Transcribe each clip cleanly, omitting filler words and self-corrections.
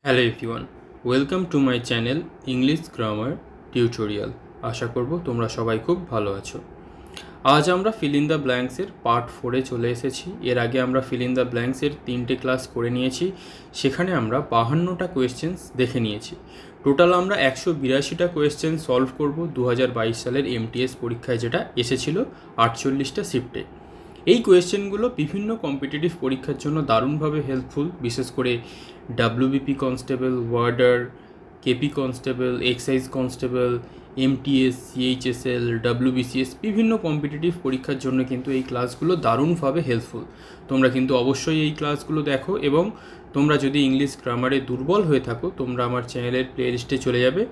Hello everyone, welcome to my channel English grammar tutorial. আশা করব তোমরা সবাই খুব ভালো আছো। আজ আমরা ফিল ইন দ্য ব্ল্যাঙ্কসের পার্ট 4-এ চলে এসেছি। এর আগে আমরা ফিল ইন দ্য ব্ল্যাঙ্কসের 3টে ক্লাস করে নিয়েছি। সেখানে আমরা 52টা কোয়েশ্চেন্স দেখে নিয়েছি। টোটাল আমরা 182টা কোয়েশ্চেন সলভ করব 2022 সালের MTS পরীক্ষায়, যেটা এসেছিল 48টা শিফটে। এই কোয়েশ্চেনগুলো বিভিন্ন কম্পিটিটিভ পরীক্ষার জন্য দারুণভাবে হেল্পফুল, বিশেষ করে WBP constable, wrder, KP constable, EXCISE constable, MTS, CHSL, WBCS বিভিন্ন কম্পিটিটিভ পরীক্ষার জন্য কিন্তু এই ক্লাসগুলো দারুণভাবে হেল্পফুল। তোমরা কিন্তু অবশ্যই এই ক্লাসগুলো দেখো, এবং তোমরা যদি ইংলিশ গ্রামারে দুর্বল হয়ে থাকো তোমরা আমার চ্যানেলের প্লেলিস্টে চলে যাবে।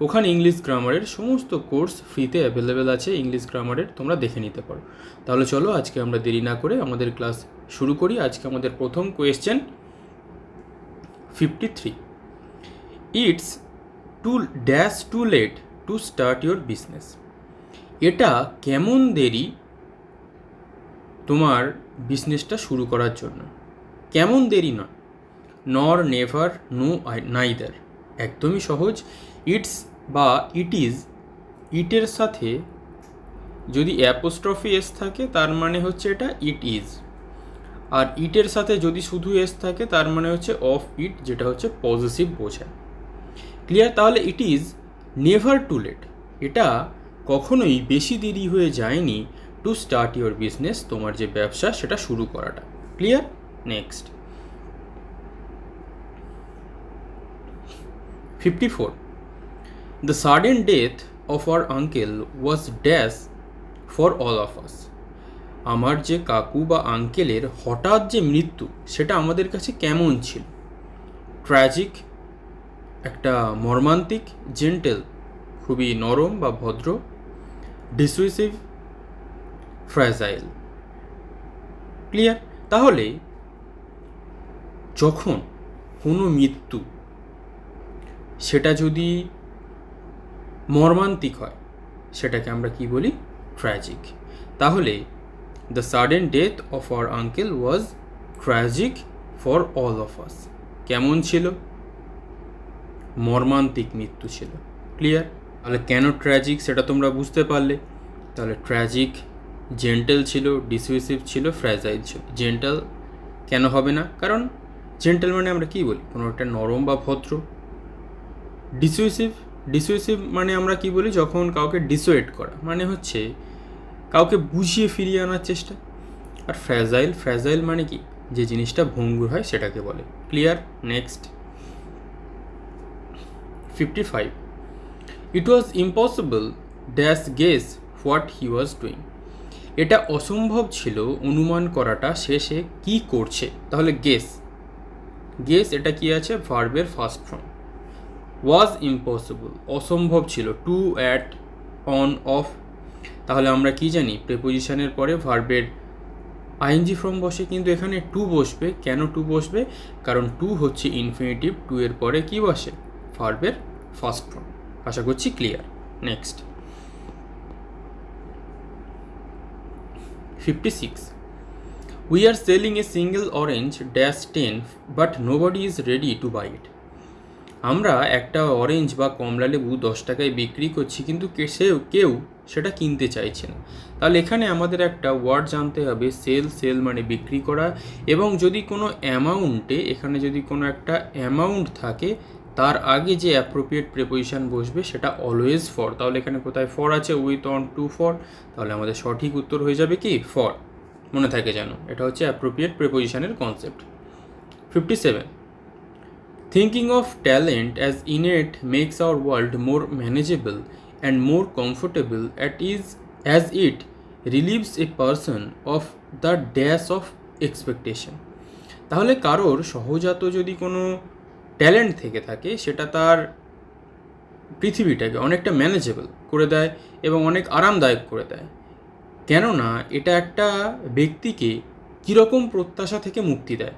ওখানে ইংলিশ গ্রামারের সমস্ত কোর্স ফ্রিতে অ্যাভেলেবেল আছে। ইংলিশ গ্রামারের তোমরা দেখে নিতে পারো। তাহলে চলো আজকে আমরা দেরি না করে আমাদের ক্লাস শুরু করি। আজকে আমাদের প্রথম question 53, it's too late to start your business. এটা কেমন দেরি তোমার বিজনেসটা শুরু করার জন্য। কেমন দেরি নয়, নর, নেভার, নো, নাইদার, একদমই সহজ। ইটস বা ইট ইজ, ইটের সাথে যদি অ্যাপোস্ট্রফি এস থাকে তার মানে হচ্ছে এটা ইট ইজ, আর ইটের সাথে যদি শুধু এস থাকে তার মানে হচ্ছে অফ ইট, যেটা হচ্ছে পজিটিভ বোঝায়। ক্লিয়ার? তাহলে it is never too late, এটা কখনোই বেশি দেরি হয়ে যায়নি টু স্টার্ট ইউর বিজনেস, তোমার যে ব্যবসা সেটা শুরু করাটা। Clear? Next 54, the sudden death of our uncle was dash for all of us. আমার যে কাকু বা আঙ্কেলের হঠাৎ যে মৃত্যু সেটা আমাদের কাছে কেমন ছিল? ট্র্যাজিক, একটা মর্মান্তিক, জেন্টেল, খুবই নরম বা ভদ্র, ডিসুইসিভ, ফ্র্যাজাইল। ক্লিয়ার? তাহলে যখন কোনো মৃত্যু সেটা যদি মর্মান্তিক হয় সেটাকে আমরা কি বলি? ট্র্যাজিক। তাহলে the sudden death of our uncle was tragic for all of us. কেমন ছিল? মর্মান্তিক মৃত্যু ছিল। ক্লিয়ার? তাহলে কেন ট্র্যাজিক সেটা তোমরা বুঝতে পারলে। তাহলে ট্র্যাজিক, জেন্টেল ছিল, ডিসুইসিভ ছিল, ফ্র্যাজাইল ছিল। জেন্টাল কেন হবে না? কারণ জেন্টেল মানে আমরা কি বলি? কোনো একটা নরম বা ভদ্র। ডিসুইসিভ মানে আমরা কি বলি? যখন কাউকে ডিসোয়েট করা, মানে হচ্ছে কাউকে বুঝিয়ে ফিরিয়ে আনার চেষ্টা। আর ফ্র্যাজাইল মানে কি? যে জিনিসটা ভঙ্গুর হয় সেটাকে বলে। Clear? Next 55, it was impossible dash guess what he was doing. এটা অসম্ভব ছিল অনুমান করাটা সে কি করছে। তাহলে গেস এটা কি আছে? ভার্বের ফার্স্ট ফর্ম। ওয়াজ ইম্পসিবল, অসম্ভব ছিল। To, at, on, of. তাহলে আমরা কি জানি? প্রেপোজিশনের পরে ভার্বের আইএনজি ফর্ম বসে, কিন্তু এখানে টু বসবে। কেন টু বসবে? কারণ টু হচ্ছে ইনফিনিটিভ। টু এর পরে কি বসে? ভার্বের ফার্স্ট ফর্ম। আশা করছি clear. Next 56, we are selling a single orange dash 10 but nobody is ready to buy it. আমরা একটা অরেঞ্জ বা কমলা লেবু 10 টাকায় বিক্রি করছি, কিন্তু কেউ সেটা কিনতে চাইছে না। তাহলে এখানে আমাদের একটা ওয়ার্ড জানতে হবে, সেল মানে বিক্রি করা। এবং যদি কোনো অ্যামাউন্টে, এখানে যদি কোনো একটা অ্যামাউন্ট থাকে তার আগে যে অ্যাপ্রোপ্রিয়েট প্রিপোজিশন বসবে সেটা অলওয়েজ ফর। তাহলে এখানে কোথায় ফর আছে? With, on, to, for. তাহলে আমাদের সঠিক উত্তর হয়ে যাবে কি? ফর। মনে থাকে যেন, এটা হচ্ছে appropriate প্রিপোজিশনের concept. 57, thinking of talent as innate makes our world more manageable and more comfortable as it relieves a person of the dash of expectation. তাহলে কারোর সহজাত যদি কোনো ট্যালেন্ট থেকে থাকে সেটা তার পৃথিবীটাকে অনেকটা ম্যানেজেবল করে দেয় এবং অনেক আরামদায়ক করে দেয়। কেননা এটা একটা ব্যক্তিকে কীরকম প্রত্যাশা থেকে মুক্তি দেয়।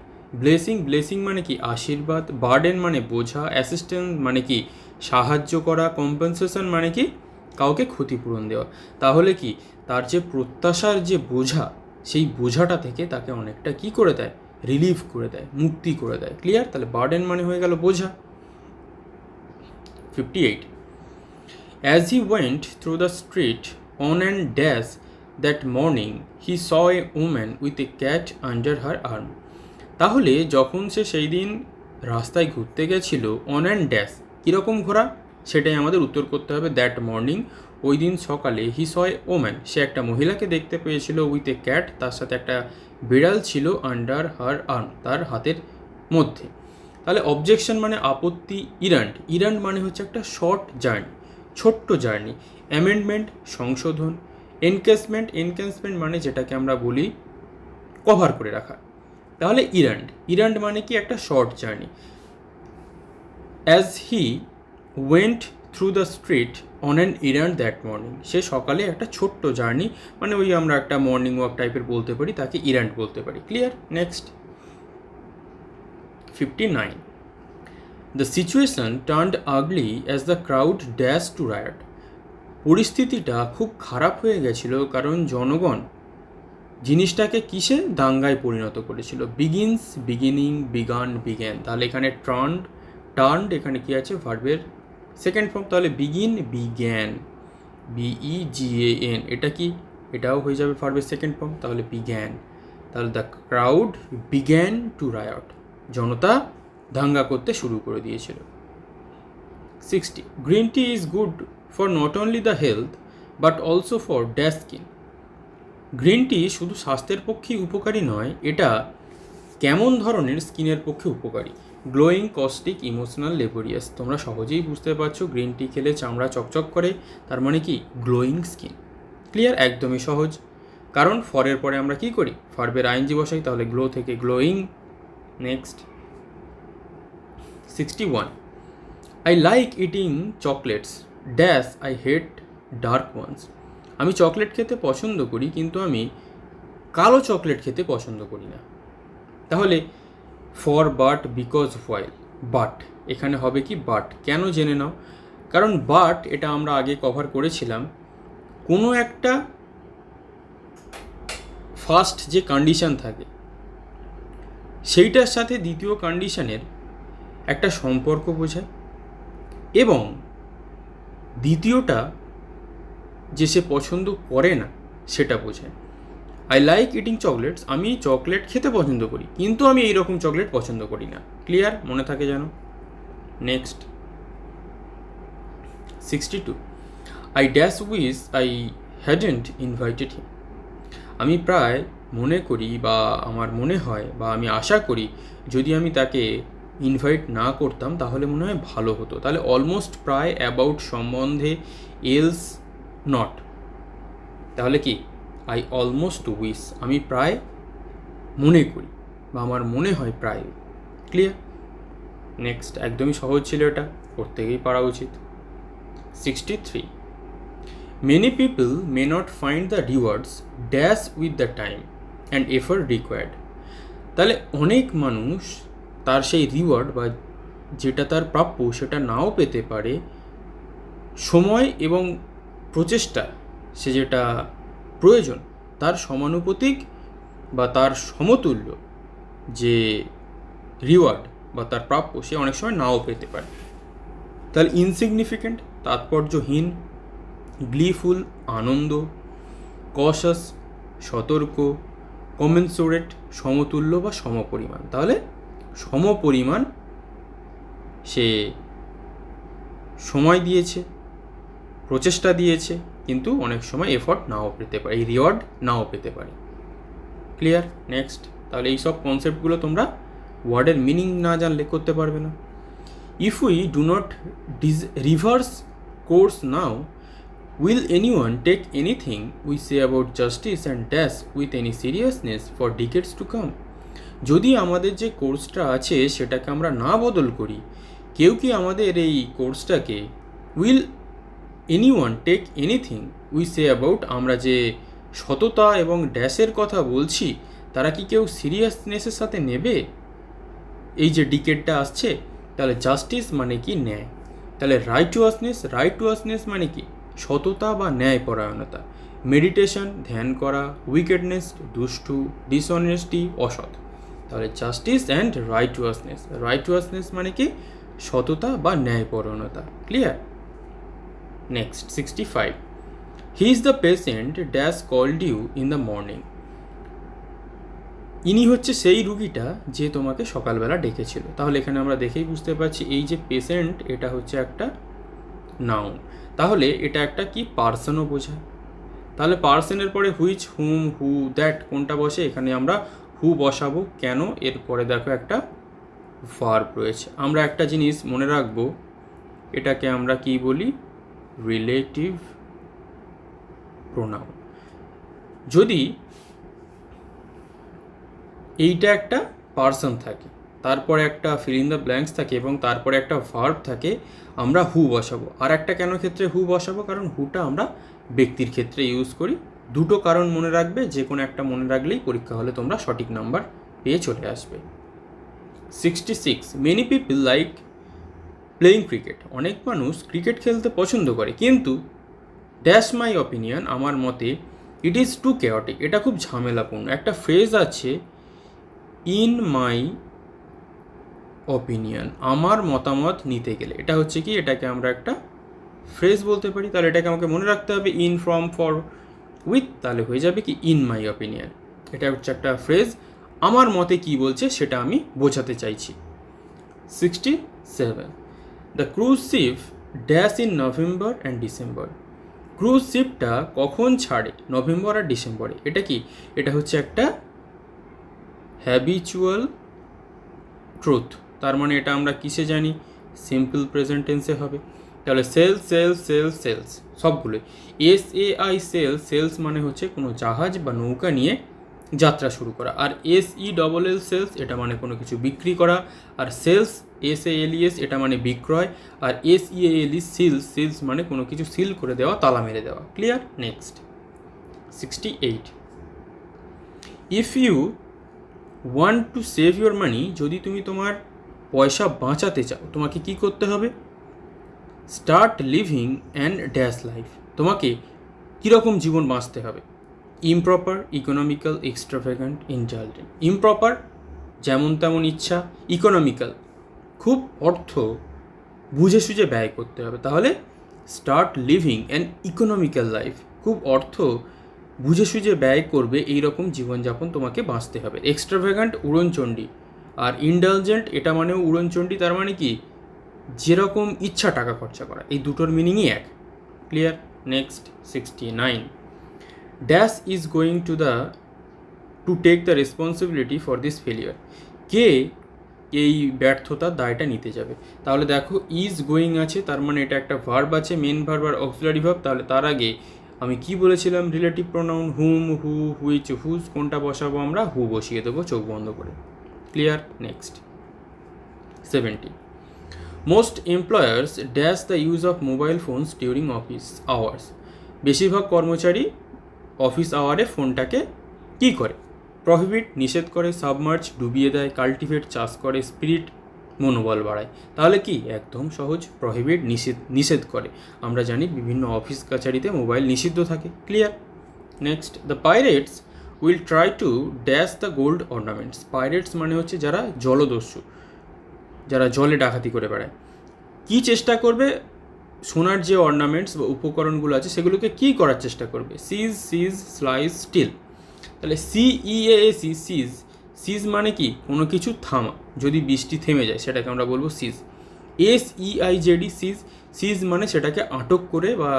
ব্লেসিং মানে কি? আশীর্বাদ। বার্ডেন মানে বোঝা। অ্যাসিস্ট্যান্স মানে কি? সাহায্য করা। কম্পেনসেশন মানে কি? কাউকে ক্ষতিপূরণ দেওয়া। তাহলে কি তার যে প্রত্যাশার যে বোঝা, সেই বোঝাটা থেকে তাকে অনেকটা কি করে দেয়? রিলিভ করে দেয়, মুক্তি করে দেয়। ক্লিয়ার? তাহলে বার্ডেন মানে হয়ে গেল বোঝা। 58. As he went through the street on and dash that morning, he saw a woman with a cat under her arm. তাহলে যখন সে সেই দিন রাস্তায় ঘুরতে গেছিল, অন অ্যান্ড ড্যাশ, কীরকম ঘোরা সেটাই আমাদের উত্তর করতে হবে। দ্যাট মর্নিং, ওই দিন সকালে, হি স এ ওম্যান, সে একটা মহিলাকে দেখতে পেয়েছিল, উইথ এ ক্যাট, তার সাথে একটা বিড়াল ছিল, আন্ডার হার আর্ম, তার হাতের মধ্যে। তাহলে অবজেকশন মানে আপত্তি, ইরান্ট, ইরান্ট মানে হচ্ছে একটা শর্ট জার্নি, ছোট্ট জার্নি। অ্যামেন্ডমেন্ট সংশোধন। এনকেসমেন্ট, এনকেসমেন্ট মানে যেটাকে আমরা বলি কভার করে রাখা। তাহলে ইরান্ট, ইরান্ট মানে কি একটা short journey. As he went through the street on an errand that morning, সে সকালে একটা ছোট্ট জার্নি, মানে ওই আমরা একটা মর্নিং ওয়াক টাইপের বলতে পারি, তাকে ইরান্ট বলতে পারি। Clear? Next 59. The situation turned ugly as the crowd dashed to riot. পরিস্থিতিটা খুব খারাপ হয়ে গেছিল কারণ জনগণ জিনিসটাকে কিসে দাঙ্গায় পরিণত করেছিল। Begins, beginning, began, began. তাহলে এখানে টার্নড এখানে কি আছে, ভার্বের সেকেন্ড ফর্ম। তাহলে বিগিন, বিগ্যান, BEGAN, এটা কি, এটাও হয়ে যাবে ভার্বের সেকেন্ড ফর্ম। তাহলে বিগ্যান। তাহলে the crowd began to riot, জনতা দাঙ্গা করতে শুরু করে দিয়েছিল। 60. Green tea is good for not only the health but also for dash skin. Green tea শুধু স্বাস্থ্যের পক্ষেই উপকারী নয়, এটা কেমন ধরনের স্কিনের পক্ষে উপকারী। Glowing, caustic, emotional, laborious. তোমরা সহজেই বুঝতে পারছো গ্রিন টি খেলে চামড়া চকচক করে, তার মানে কি গ্লোয়িং স্কিন। ক্লিয়ার? একদমই সহজ, কারণ ফরের পরে আমরা কি করি, ভার্বের আইএনজি বসাই, তাহলে গ্লো থেকে glowing. Next 61. I like eating chocolates dash I hate dark ones. আমি চকলেট খেতে পছন্দ করি কিন্তু আমি কালো চকলেট খেতে পছন্দ করি না। তাহলে for, but, because, while. But এখানে হবে কি বাট, কেন জেনে নাও। কারণ বাট এটা আমরা আগে কভার করেছিলাম, কোনো একটা ফার্স্ট যে কন্ডিশন থাকে সেইটার সাথে দ্বিতীয় কন্ডিশনের একটা সম্পর্ক বোঝায়, এবং দ্বিতীয়টা যে সে পছন্দ করে না সেটা বোঝায়। আই লাইক ইটিং চকলেটস, আমি চকলেট খেতে পছন্দ করি কিন্তু আমি এইরকম চকলেট পছন্দ করি না। ক্লিয়ার? মনে থাকে যেন। Next 62. I dash wish I hadn't invited him. আমি প্রায় মনে করি বা আমার মনে হয় বা আমি আশা করি যদি আমি তাকে ইনভাইট না করতাম তাহলে মনে হয় ভালো হতো। তাহলে অলমোস্ট, প্রায়, অ্যাবাউট, সম্বন্ধে, এলস, নট। তাহলে কি আই অলমোস্ট উইস, আমি প্রায় মনে করি বা আমার মনে হয় প্রায়। ক্লিয়ার? নেক্সট, একদমই সহজ ছিল, এটা প্রত্যেকেই পারা উচিত। 63. Many people may not find the rewards dash with the time and effort required. তাহলে অনেক মানুষ তার সেই রিওয়ার্ড বা যেটা তার প্রাপ্য সেটা নাও পেতে পারে, সময় এবং প্রচেষ্টা সে যেটা প্রয়োজন তার সমানুপাতিক বা তার সমতুল্য যে রিওয়ার্ড বা তার প্রাপ্য সে অনেক সময় নাও পেতে পারে। তাহলে ইনসিগনিফিকেন্ট তাৎপর্যহীন, গ্লিফুল আনন্দ, কশাস সতর্ক, কমেন্সুরেট সমতুল্য বা সমপরিমাণ। তাহলে সমপরিমাণ সে সময় দিয়েছে, প্রচেষ্টা দিয়েছে, কিন্তু অনেক সময় এফর্ট নাও পেতে পারে, এই রিওয়ার্ড নাও পেতে পারে। ক্লিয়ার? নেক্সট, তাহলে এই সব কনসেপ্টগুলো তোমরা ওয়ার্ডের মিনিং না জানলে করতে পারবে না। If we do not reverse course now, will anyone take anything we say about justice and dash with any seriousness for decades to come? যদি আমাদের যে কোর্সটা আছে সেটাকে আমরা না বদল করি, কেউ কি আমাদের এই কোর্সটাকে will anyone take anything we say about, আমরা যে সততা এবং ড্যাশের কথা বলছি তারা কি কেউ সিরিয়াসনেসের সাথে নেবে এই যে ডিকেটটা আসছে? তাহলে জাস্টিস মানে কি ন্যায়, তাহলে রাইটুয়াসনেস মানে কি সততা বা ন্যায়পরায়ণতা, মেডিটেশন ধ্যান করা, উইকেডনেস দুষ্টু, ডিসঅনেস্টি অসৎ। তাহলে জাস্টিস অ্যান্ড রাইটুয়াসনেস। রাইটুয়াসনেস মানে কি? সততা বা ন্যায়পরায়ণতা। Clear? Next 65, he is the patient dash called you in the morning. ইনি হচ্ছে সেই রুগীটা যে তোমাকে সকালবেলা ডেকেছিল। তাহলে এখানে আমরা দেখেই বুঝতে পারছি এই যে পেশেন্ট, এটা হচ্ছে একটা নাউন। তাহলে এটা একটা কি? পার্সনও বোঝায়। তাহলে পার্সনের পরে হুইচ, হুম, হু, দ্যাট কোনটা বসে? এখানে আমরা হু বসাবো। কেন? এরপরে দেখো একটা ভার্ব রয়েছে। আমরা একটা জিনিস মনে রাখবো, এটাকে আমরা কি বলি? Relative pronoun. যদি এইটা একটা পার্সন থাকে, তারপরে একটা ফিল ইন দ্য ব্ল্যাঙ্কস থাকে এবং তারপরে একটা ভার্ব থাকে, আমরা হু বসাবো। আর একটা কেন ক্ষেত্রে হু বসাবো? কারণ হুটা আমরা ব্যক্তির ক্ষেত্রে ইউজ করি। দুটো কারণ মনে রাখবে, যে কোনো একটা মনে রাখলেই পরীক্ষা হলে তোমরা সঠিক নাম্বার পেয়ে চলে আসবে। 66, many people like playing cricket. অনেক মানুষ ক্রিকেট খেলতে পছন্দ করে, কিন্তু ড্যাশ মাই অপিনিয়ন, আমার মতে, ইট ইজ টু কেওটিক, এটা খুব ঝামেলাপূর্ণ। একটা ফ্রেজ আছে, ইন মাই অপিনিয়ন, আমার মতামত নিতে গেলে। এটা হচ্ছে কি? এটাকে আমরা একটা ফ্রেজ বলতে পারি। তাহলে এটাকে আমাকে মনে রাখতে হবে, ইন, ফ্রম, ফর, উইথ, তাহলে হয়ে যাবে কি? In my opinion. এটা হচ্ছে একটা ফ্রেজ, আমার মতে কি বলছে সেটা আমি বোঝাতে চাইছি। 67, the cruise ship dash in November and December. Cruise শিপটা কখন ছাড়ে? নভেম্বর আর ডিসেম্বরে। এটা কি? এটা হচ্ছে একটা হ্যাবিচুয়াল ট্রুথ। তার মানে এটা আমরা কিসে জানি? সিম্পল প্রেজেন্ট টেন্সে হবে। তাহলে সেলস, সেলস, সেলস, সেলস সবগুলোই। SAI সেলস, সেলস মানে হচ্ছে কোনো জাহাজ বা নৌকা নিয়ে যাত্রা শুরু করা। আর SELL সেলস, এটা মানে কোনো কিছু বিক্রি করা। আর সেলস, SALES, এটা মানে বিক্রয়। আর SEALE সিলস, সিলস মানে কোনো কিছু সিল করে দেওয়া, তালা মেরে দেওয়া। Clear? Next 68, if you want to save your money, যদি তুমি তোমার পয়সা বাঁচাতে চাও, তোমাকে কি করতে হবে? Start living and dash life. তোমাকে কীরকম জীবন বাঁচতে হবে? Improper, economical, extravagant, indulgent. Improper, যেমন তেমন ইচ্ছা। ইকোনমিক্যাল, খুব অর্থ বুঝে সুঝে ব্যয় করতে হবে। তাহলে start living an economical life, খুব অর্থ বুঝে সুঝে ব্যয় করবে, এইরকম জীবনযাপন তোমাকে বাঁচতে হবে। এক্সট্রাভ্যাগান্ট, উড়নচণ্ডী। আর ইনডালজেন্ট, এটা মানেও উড়নচণ্ডী। তার মানে কি? যেরকম ইচ্ছা টাকা খরচা করা। এই দুটোর মিনিংই এক। Clear? Next 69, dash is going to take the responsibility for this failure. কে এই ব্যর্থতার দায়টা নিতে যাবে? তাহলে দেখো, ইজ গোয়িং আছে, তার মানে এটা একটা ভার্ব আছে, মেন ভার্ব আর অক্সিলারি ভার্ব। তাহলে তার আগে আমি কি বলেছিলাম? Relative pronoun, whom, who, which, whose, কোনটা বসাবো? আমরা হু বসিয়ে দেবো চোখ বন্ধ করে। Clear? Next 70, most employers dash the use of mobile phones during office hours. বেশিরভাগ কর্মচারী অফিস আওয়ারে ফোনটাকে কী করে? প্রহিবিট, নিষেধ করে। সাবমার্জ, ডুবিয়ে দেয়। কাল্টিভেট, চাষ করে। স্পিরিট, মনোবল বাড়ায়। তাহলে কি? একদম সহজ, প্রহিবিট, নিষেধ করে। আমরা জানি বিভিন্ন অফিস কাছারিতে মোবাইল নিষিদ্ধ থাকে। Clear? Next, the pirates will try to dash the gold ornaments. Pirates মানে হচ্ছে যারা জলদস্যু, যারা জলে ডাকাতি করে বেড়ায়। কী চেষ্টা করবে? সোনার যে অর্নামেন্টস বা উপকরণগুলো আছে সেগুলোকে কী করার চেষ্টা করবে? সিজ, স্লাইস, স্টিল। তাহলে CEASE, সিজ। সিজ মানে কি? কোনো কিছু থামা। যদি বৃষ্টি থেমে যায় সেটাকে আমরা বলবো সিজ। SEIZD, সিজ মানে সেটাকে আটক করে বা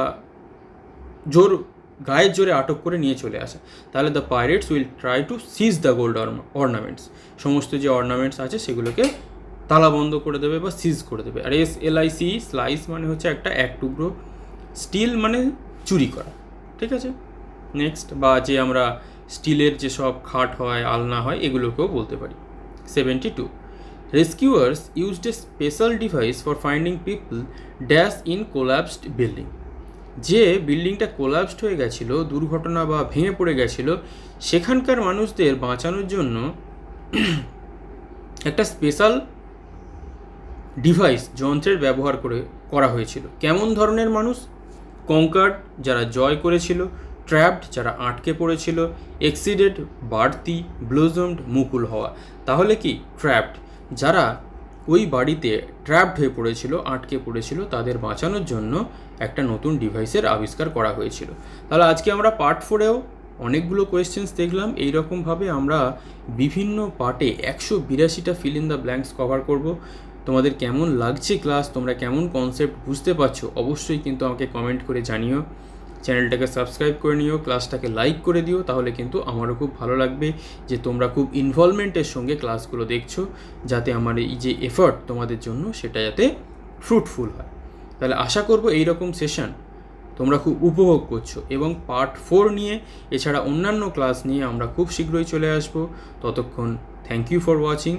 গায়ের জোরে আটক করে নিয়ে চলে আসা। তাহলে the pirates will try to seize the gold ornaments. সমস্ত যে অর্নামেন্টস আছে সেগুলোকে তালা বন্ধ করে দেবে বা সিজ করে দেবে। আর SLIC, স্লাইস মানে হচ্ছে এক টুকরো। স্টিল মানে চুরি করা। ঠিক আছে? নেক্সট, বা যে আমরা স্টিলের যেসব খাট হয়, আলনা হয়, এগুলোকেও বলতে পারি। 72, rescuers used a special device for finding people dash in collapsed building. যে বিল্ডিংটা কোলাপসড হয়ে গেছিলো, দুর্ঘটনা বা ভেঙে পড়ে গেছিলো, সেখানকার মানুষদের বাঁচানোর জন্য একটা স্পেশাল ডিভাইস, যন্ত্রের করা হয়েছিল। কেমন ধরনের মানুষ? কঙ্কার্ড, যারা জয় করেছিল। ট্র্যাপড যারা আটকে পড়েছিল, এক্সিডেড বাড়তি, ব্লোজমড মুকুল হওয়া। তাহলে কি ট্র্যাপড যারা ওই বাড়িতে ট্র্যাপড হয়ে পড়েছিল, আটকে পড়েছিল, তাদের বাঁচানোর জন্য একটা নতুন ডিভাইসের আবিষ্কার করা হয়েছিল। তাহলে আজকে আমরা পার্ট 4-এও অনেকগুলো কোয়েশ্চেন্স দেখলাম। এইরকমভাবে আমরা বিভিন্ন পার্টে 182টা fill in the blanks cover করব। তোমাদের কেমন লাগছে ক্লাস, তোমরা কেমন কনসেপ্ট বুঝতে পারছো, অবশ্যই কিন্তু আমাকে কমেন্ট করে জানিও। চ্যানেলটাকে সাবস্ক্রাইব করে নিও, ক্লাসটাকে লাইক করে দিও, তাহলে কিন্তু আমারও খুব ভালো লাগবে যে তোমরা খুব ইনভলভমেন্টের সঙ্গে ক্লাসগুলো দেখছো, যাতে আমার এই যে এফর্ট তোমাদের জন্য সেটা যাতে ফ্রুটফুল হয়। তাহলে আশা করব এইরকম সেশন তোমরা খুব উপভোগ করছো, এবং পার্ট 4 নিয়ে এছাড়া অন্যান্য ক্লাস নিয়ে আমরা খুব শীঘ্রই চলে আসবো। ততক্ষণ থ্যাংক ইউ ফর ওয়াচিং।